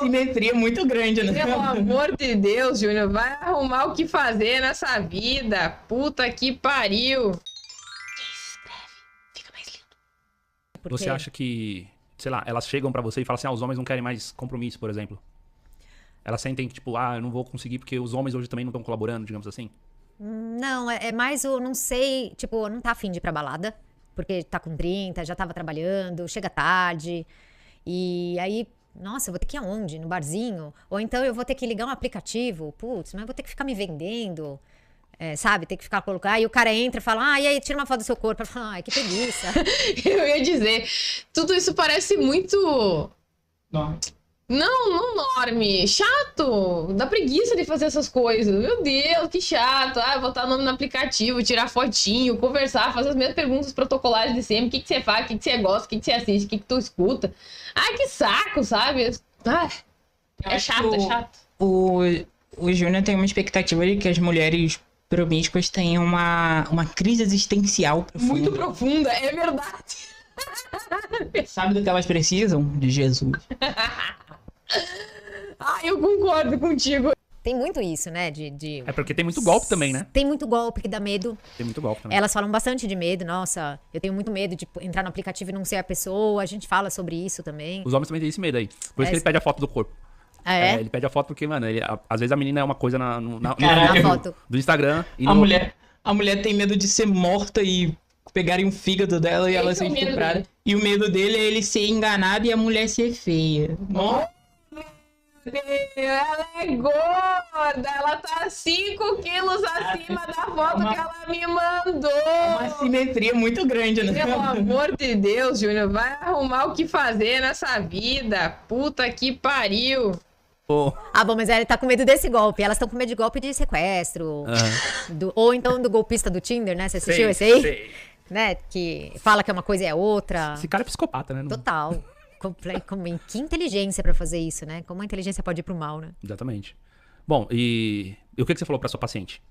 simetria muito grande, né? Pelo amor de Deus, Júnior, vai arrumar o que fazer nessa vida. Puta que pariu. Fica mais lindo. Você acha que, sei lá, elas chegam pra você e falam assim, os homens não querem mais compromisso, por exemplo? Elas sentem que, tipo, eu não vou conseguir porque os homens hoje também não estão colaborando, digamos assim? Não, é mais o não sei, tipo, não tá afim de ir pra balada, porque tá com 30, já tava trabalhando, chega tarde, e aí, nossa, eu vou ter que ir aonde? No barzinho? Ou então eu vou ter que ligar um aplicativo, putz, mas eu vou ter que ficar me vendendo, sabe? Ter que ficar colocando, aí o cara entra e fala, e aí, tira uma foto do seu corpo, eu falo, ai, que preguiça. Eu ia dizer, tudo isso parece muito... Não. Não norme. Chato. Dá preguiça de fazer essas coisas. Meu Deus, que chato. Botar nome no aplicativo, tirar fotinho, conversar, fazer as mesmas perguntas protocolares de sempre. O que você faz, o que você gosta, o que você assiste, o que tu escuta. Que saco, sabe? É chato, é chato. O Júnior tem uma expectativa de que as mulheres promíscuas tenham uma crise existencial profunda. Muito profunda, é verdade. Sabe do que elas precisam? De Jesus. Eu concordo contigo. Tem muito isso, né? É porque tem muito golpe também, né? Tem muito golpe que dá medo. Tem muito golpe também. Elas falam bastante de medo. Nossa, eu tenho muito medo de entrar no aplicativo e não ser a pessoa. A gente fala sobre isso também. Os homens também têm esse medo aí. Por isso que ele pede a foto do corpo. Ele pede a foto porque, mano, às vezes a menina é uma coisa na foto do Instagram. E a mulher tem medo de ser morta e pegarem um fígado dela e ela ser estuprada. E o medo dele é ele ser enganado e a mulher ser feia. Nossa. Ela é gorda, ela tá 5 quilos acima da foto que ela me mandou. Uma simetria muito grande, né? Pelo amor de Deus, Júnior, vai arrumar o que fazer nessa vida. Puta que pariu. Bom, mas ele tá com medo desse golpe. Elas estão com medo de golpe de sequestro. Ou então do golpista do Tinder, né? Você assistiu esse aí? Sei. Né? Que fala que uma coisa é outra. Esse cara é psicopata, né? Total. Que inteligência pra fazer isso, né? Como a inteligência pode ir pro mal, né? Exatamente. Bom, e o que você falou pra sua paciente?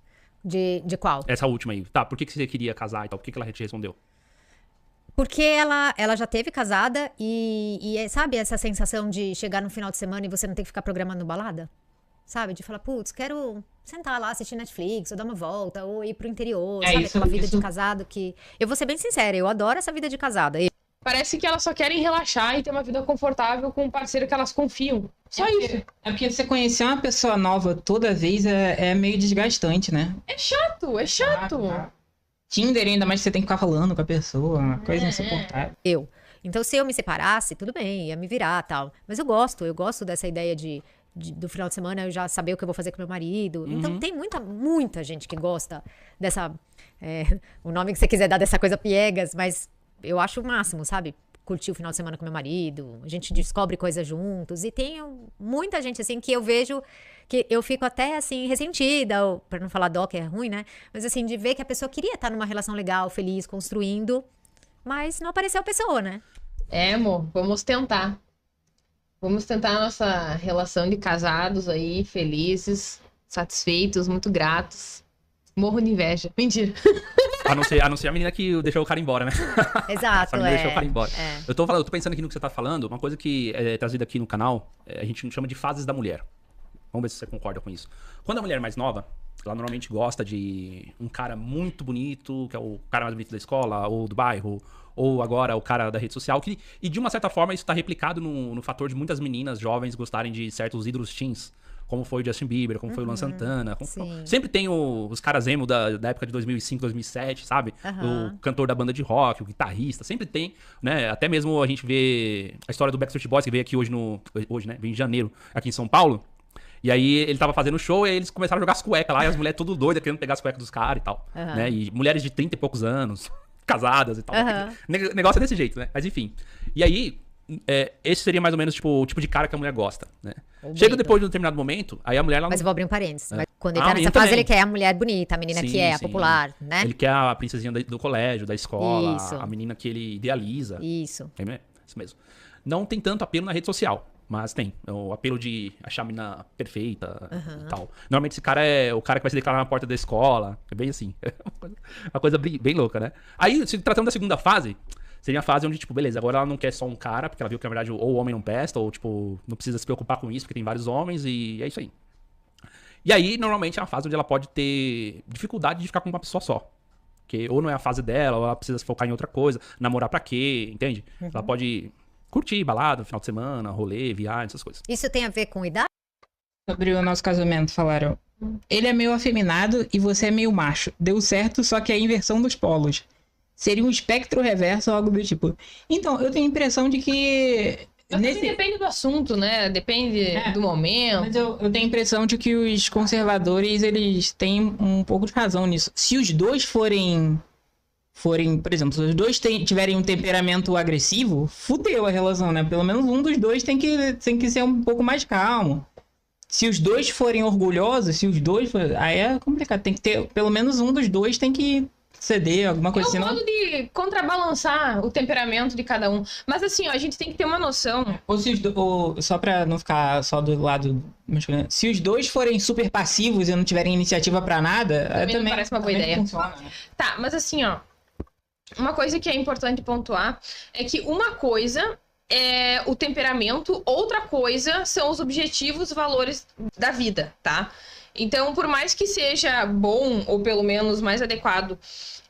De qual? Essa última aí. Tá, por que você queria casar e tal? Por que ela te respondeu? Porque ela já teve casada e sabe essa sensação de chegar no final de semana e você não ter que ficar programando balada? Sabe? De falar, putz, quero sentar lá, assistir Netflix, ou dar uma volta, ou ir pro interior, sabe? Isso, Aquela vida de casado que... Eu vou ser bem sincera, eu adoro essa vida de casada. Parece que elas só querem relaxar e ter uma vida confortável com um parceiro que elas confiam. Só isso. É porque você conhecer uma pessoa nova toda vez é meio desgastante, né? É chato, é chato. Tinder, ainda mais que você tem que ficar falando com a pessoa, uma coisa insuportável. Então, se eu me separasse, tudo bem, ia me virar e tal. Mas eu gosto dessa ideia do final de semana eu já saber o que eu vou fazer com meu marido. Então, tem muita gente que gosta dessa... o nome que você quiser dar dessa coisa piegas, mas... Eu acho o máximo, sabe? Curtir o final de semana com meu marido, a gente descobre coisas juntos. E tem muita gente, assim, que eu vejo que eu fico até, assim, ressentida, ou, pra não falar dó, que é ruim, né? Mas, assim, de ver que a pessoa queria estar numa relação legal, feliz, construindo, mas não apareceu a pessoa, né? Amor, vamos tentar. Vamos tentar a nossa relação de casados aí, felizes, satisfeitos, muito gratos. Morro de inveja. Mentira. A não ser a menina que deixou o cara embora, né? Exato, deixou o cara embora. Eu tô pensando aqui no que você tá falando, uma coisa que é trazida aqui no canal, a gente chama de fases da mulher. Vamos ver se você concorda com isso. Quando a mulher é mais nova, ela normalmente gosta de um cara muito bonito, que é o cara mais bonito da escola, ou do bairro, ou agora o cara da rede social, e de uma certa forma isso tá replicado no fator de muitas meninas jovens gostarem de certos ídolos teens. Como foi o Justin Bieber, como foi o Luan Santana. Sempre tem os caras emo da época de 2005, 2007, sabe? O cantor da banda de rock, o guitarrista, sempre tem, né? Até mesmo a gente vê a história do Backstreet Boys, que veio aqui hoje, né? Veio em janeiro, aqui em São Paulo. E aí ele tava fazendo show e aí eles começaram a jogar as cuecas lá, e as mulheres tudo doidas, querendo pegar as cuecas dos caras e tal, né? E mulheres de 30 e poucos anos, casadas e tal. Negócio é desse jeito, né? Mas enfim. E aí... esse seria mais ou menos o tipo de cara que a mulher gosta, né? Chega depois de um determinado momento, aí a mulher... Mas eu vou abrir um parênteses. Mas quando ele tá nessa fase, ele quer a mulher bonita, a menina que é a popular, né? Ele quer a princesinha do colégio, da escola, a menina que ele idealiza. Isso mesmo. Não tem tanto apelo na rede social, mas tem. O apelo de achar a menina perfeita e tal. Normalmente esse cara é o cara que vai se declarar na porta da escola. É bem assim. Uma coisa bem louca, né? Aí, se tratando da segunda fase... Seria a fase onde, tipo, beleza, agora ela não quer só um cara, porque ela viu que, na verdade, ou o homem não presta, ou, tipo, não precisa se preocupar com isso, porque tem vários homens, e é isso aí. E aí, normalmente, é uma fase onde ela pode ter dificuldade de ficar com uma pessoa só. Porque ou não é a fase dela, ou ela precisa se focar em outra coisa, namorar pra quê, entende? Ela pode curtir balada no final de semana, rolê, viagem, essas coisas. Isso tem a ver com idade? Sobre o nosso casamento, falaram. Ele é meio afeminado e você é meio macho. Deu certo, só que é a inversão dos polos. Seria um espectro reverso ou algo do tipo. Então, eu tenho a impressão de que... Depende do assunto, né? Depende do momento. Mas eu tenho a impressão de que os conservadores, eles têm um pouco de razão nisso. Se os dois forem, por exemplo, se os dois tiverem um temperamento agressivo, fudeu a relação, né? Pelo menos um dos dois tem que ser um pouco mais calmo. Se os dois forem orgulhosos, aí é complicado. Tem que ter, pelo menos um dos dois tem que ceder, alguma coisa assim. É um modo de contrabalançar o temperamento de cada um. Mas assim, ó, a gente tem que ter uma noção. Ou só pra não ficar só do lado masculino, se os dois forem super passivos e não tiverem iniciativa pra nada, também parece uma boa ideia. Funciona, né? Tá, mas assim, ó, uma coisa que é importante pontuar é que uma coisa é o temperamento, outra coisa são os objetivos e valores da vida, tá? Então, por mais que seja bom, ou pelo menos mais adequado,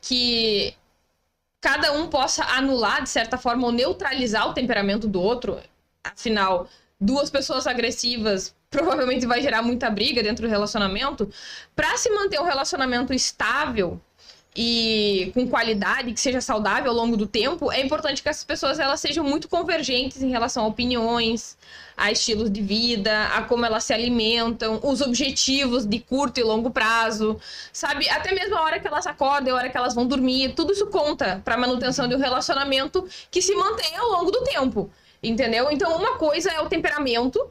que cada um possa anular, de certa forma, ou neutralizar o temperamento do outro, afinal, duas pessoas agressivas provavelmente vai gerar muita briga dentro do relacionamento, para se manter um relacionamento estável e com qualidade, que seja saudável ao longo do tempo, é importante que essas pessoas elas sejam muito convergentes em relação a opiniões, a estilos de vida, a como elas se alimentam, os objetivos de curto e longo prazo, sabe? Até mesmo a hora que elas acordam, a hora que elas vão dormir, tudo isso conta para a manutenção de um relacionamento que se mantenha ao longo do tempo, entendeu? Então, uma coisa é o temperamento,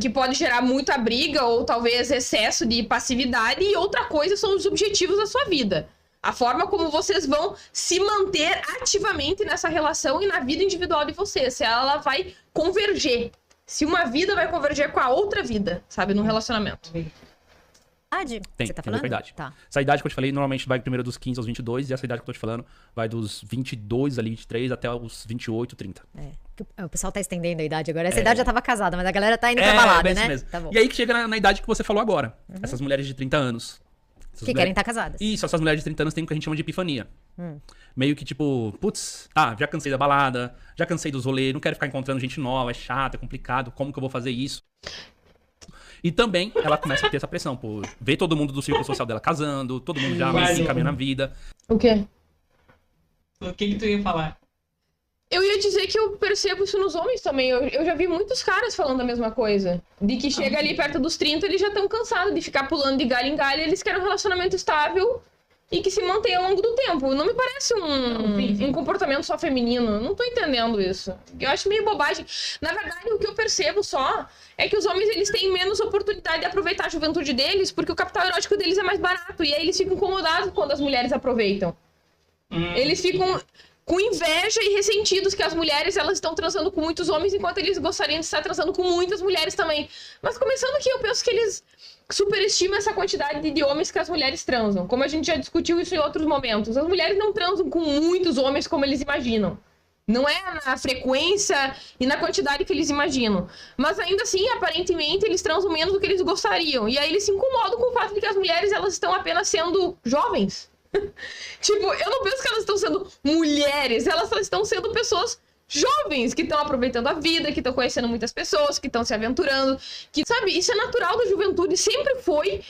que pode gerar muita briga ou talvez excesso de passividade, e outra coisa são os objetivos da sua vida. A forma como vocês vão se manter ativamente nessa relação e na vida individual de vocês. Se ela vai converger. Se uma vida vai converger com a outra vida, sabe? Num relacionamento. Tem, você tá tem falando? idade. Tá. Essa idade que eu te falei, normalmente vai primeiro dos 15 aos 22, e essa idade que eu tô te falando vai dos 22 ali, 23, até os 28, 30. O pessoal tá estendendo a idade agora. Essa idade já tava casada, mas a galera tá indo pra balada, bem né? isso mesmo. Tá bom. E aí que chega na idade que você falou agora. Essas mulheres de 30 anos. Que querem estar casadas. Isso, essas mulheres de 30 anos têm o que a gente chama de epifania. Meio que tipo, putz, já cansei da balada, já cansei dos rolês, não quero ficar encontrando gente nova, é chato, é complicado, como que eu vou fazer isso? E também ela começa a ter essa pressão, por ver todo mundo do círculo social dela casando, todo mundo já meio que encaminhando na vida. O quê? O que tu ia falar? Eu ia dizer que eu percebo isso nos homens também. Eu já vi muitos caras falando a mesma coisa. De que chega ali perto dos 30, eles já estão cansados de ficar pulando de galho em galho. Eles querem um relacionamento estável e que se mantenha ao longo do tempo. Não me parece um comportamento só feminino. Não tô entendendo isso. Eu acho meio bobagem. Na verdade, o que eu percebo só é que os homens eles têm menos oportunidade de aproveitar a juventude deles, porque o capital erótico deles é mais barato. E aí eles ficam incomodados quando as mulheres aproveitam. Eles ficam com inveja e ressentidos que as mulheres elas estão transando com muitos homens, enquanto eles gostariam de estar transando com muitas mulheres também. Mas começando aqui, eu penso que eles superestimam essa quantidade de homens que as mulheres transam. Como a gente já discutiu isso em outros momentos. As mulheres não transam com muitos homens como eles imaginam. Não é na frequência e na quantidade que eles imaginam. Mas ainda assim, aparentemente, eles transam menos do que eles gostariam. E aí eles se incomodam com o fato de que as mulheres elas estão apenas sendo jovens. Tipo, eu não penso que elas estão sendo mulheres, elas estão sendo pessoas jovens que estão aproveitando a vida, que estão conhecendo muitas pessoas, que estão se aventurando, que, sabe, isso é natural da juventude, sempre foi,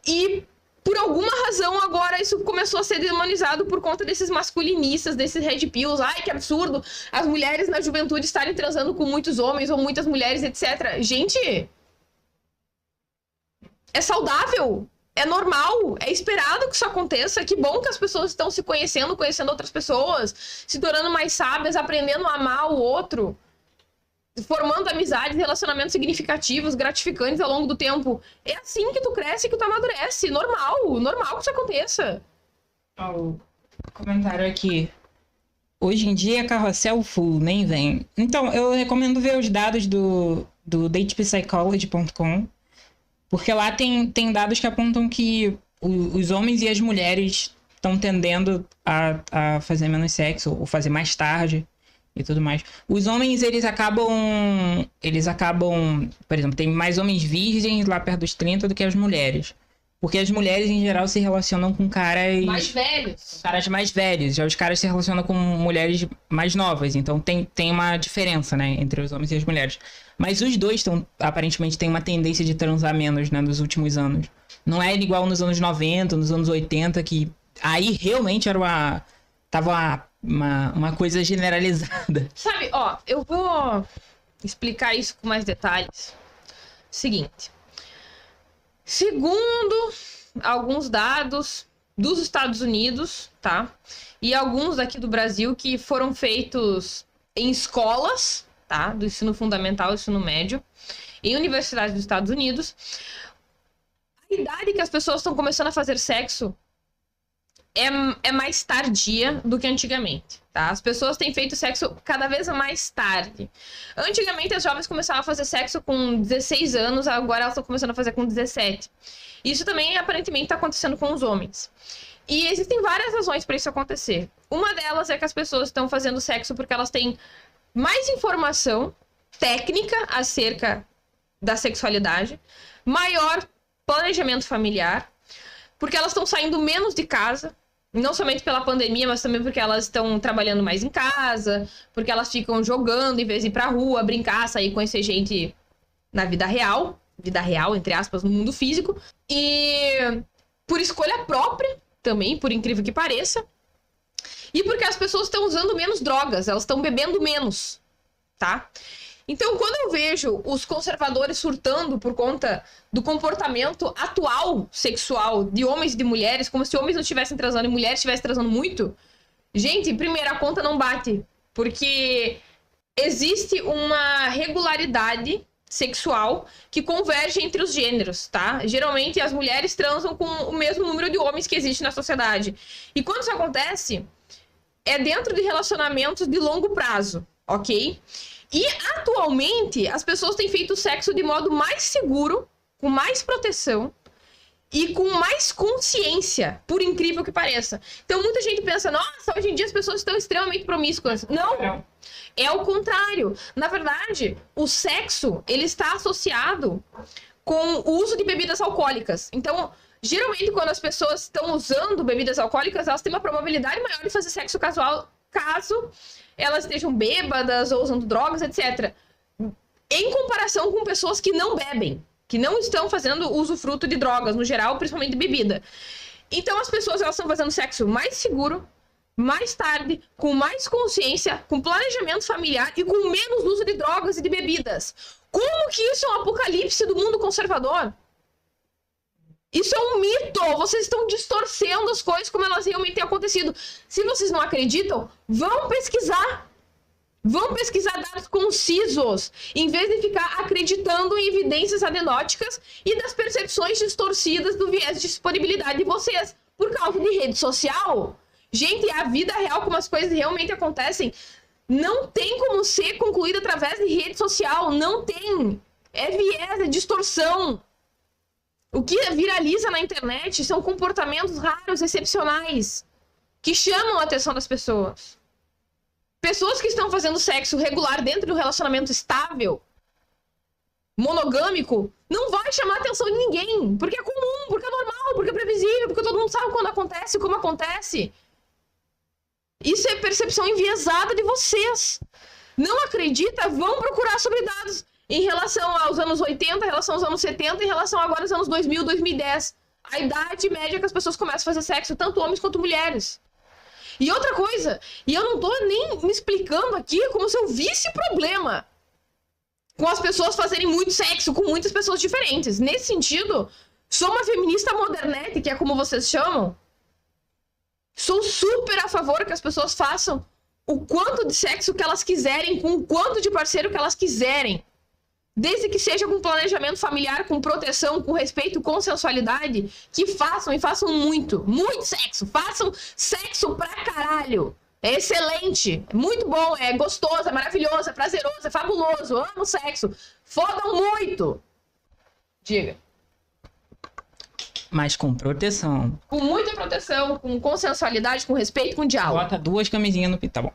e por alguma razão agora isso começou a ser demonizado por conta desses masculinistas, desses red pills. Ai, que absurdo, as mulheres na juventude estarem transando com muitos homens ou muitas mulheres, etc. Gente, é saudável. É normal, é esperado que isso aconteça. Que bom que as pessoas estão se conhecendo, conhecendo outras pessoas, se tornando mais sábias, aprendendo a amar o outro, formando amizades, relacionamentos significativos, gratificantes ao longo do tempo. É assim que tu cresce, que tu amadurece. Normal que isso aconteça. O comentário aqui. Hoje em dia, carrossel full, nem vem. Então, eu recomendo ver os dados do datepsychology.com. Porque lá tem dados que apontam que os homens e as mulheres estão tendendo a fazer menos sexo ou fazer mais tarde e tudo mais. Os homens, eles acabam, por exemplo, tem mais homens virgens lá perto dos 30 do que as mulheres. Porque as mulheres, em geral, se relacionam com caras... Mais velhos. Caras mais velhos. Já os caras se relacionam com mulheres mais novas. Então tem uma diferença, né? Entre os homens e as mulheres. Mas os dois aparentemente têm uma tendência de transar menos, né? Nos últimos anos. Não é igual nos anos 90, nos anos 80, que... Aí realmente era uma coisa generalizada. Sabe, ó, eu vou explicar isso com mais detalhes. Seguinte. Segundo alguns dados dos Estados Unidos, tá? E alguns aqui do Brasil que foram feitos em escolas, tá? Do ensino fundamental e ensino médio, em universidades dos Estados Unidos, a idade que as pessoas estão começando a fazer sexo é mais tardia do que antigamente, tá? As pessoas têm feito sexo cada vez mais tarde. Antigamente, as jovens começavam a fazer sexo com 16 anos, agora elas estão começando a fazer com 17. Isso também, aparentemente, está acontecendo com os homens. E existem várias razões para isso acontecer. Uma delas é que as pessoas estão fazendo sexo porque elas têm mais informação técnica acerca da sexualidade, maior planejamento familiar, porque elas estão saindo menos de casa, não somente pela pandemia, mas também porque elas estão trabalhando mais em casa, porque elas ficam jogando em vez de ir pra rua, brincar, sair, conhecer gente na vida real, entre aspas, no mundo físico, e por escolha própria também, por incrível que pareça, e porque as pessoas estão usando menos drogas, elas estão bebendo menos, tá? Então, quando eu vejo os conservadores surtando por conta do comportamento atual sexual de homens e de mulheres, como se homens não estivessem transando e mulheres estivessem transando muito, gente, primeiro, a conta não bate. Porque existe uma regularidade sexual que converge entre os gêneros, tá? Geralmente, as mulheres transam com o mesmo número de homens que existe na sociedade. E quando isso acontece, é dentro de relacionamentos de longo prazo, ok? E, atualmente, as pessoas têm feito sexo de modo mais seguro, com mais proteção e com mais consciência, por incrível que pareça. Então, muita gente pensa, nossa, hoje em dia as pessoas estão extremamente promíscuas. Não, é o contrário. Na verdade, o sexo, ele está associado com o uso de bebidas alcoólicas. Então, geralmente, quando as pessoas estão usando bebidas alcoólicas, elas têm uma probabilidade maior de fazer sexo casual, caso elas estejam bêbadas ou usando drogas, etc. Em comparação com pessoas que não bebem, que não estão fazendo usufruto de drogas, no geral, principalmente de bebida. Então, as pessoas elas estão fazendo sexo mais seguro, mais tarde, com mais consciência, com planejamento familiar e com menos uso de drogas e de bebidas. Como que isso é um apocalipse do mundo conservador? Isso é um mito! Vocês estão distorcendo as coisas como elas realmente têm acontecido. Se vocês não acreditam, vão pesquisar. Vão pesquisar dados concisos, em vez de ficar acreditando em evidências anedóticas e das percepções distorcidas do viés de disponibilidade de vocês. Por causa de rede social, gente, a vida real, como as coisas realmente acontecem, não tem como ser concluída através de rede social. Não tem. É viés, é distorção. O que viraliza na internet são comportamentos raros, excepcionais, que chamam a atenção das pessoas. Pessoas que estão fazendo sexo regular dentro de um relacionamento estável, monogâmico, não vai chamar a atenção de ninguém. Porque é comum, porque é normal, porque é previsível, porque todo mundo sabe quando acontece, como acontece. Isso é percepção enviesada de vocês. Não acredita? Vão procurar sobre dados em relação aos anos 80, em relação aos anos 70, em relação agora aos anos 2000, 2010. A idade média que as pessoas começam a fazer sexo, tanto homens quanto mulheres. E outra coisa, e eu não tô nem me explicando aqui como se eu visse problema com as pessoas fazerem muito sexo com muitas pessoas diferentes. Nesse sentido, sou uma feminista modernete, que é como vocês chamam. Sou super a favor que as pessoas façam o quanto de sexo que elas quiserem, com o quanto de parceiro que elas quiserem. Desde que seja com planejamento familiar, com proteção, com respeito, com sensualidade, que façam e façam muito, muito sexo. Façam sexo pra caralho. É excelente, é muito bom, é gostoso, é maravilhoso, é prazeroso, é fabuloso. Amo sexo. Fodam muito. Diga. Mas com proteção. Com muita proteção, com consensualidade, com respeito, com diálogo. Bota 2 camisinhas no pito, tá bom.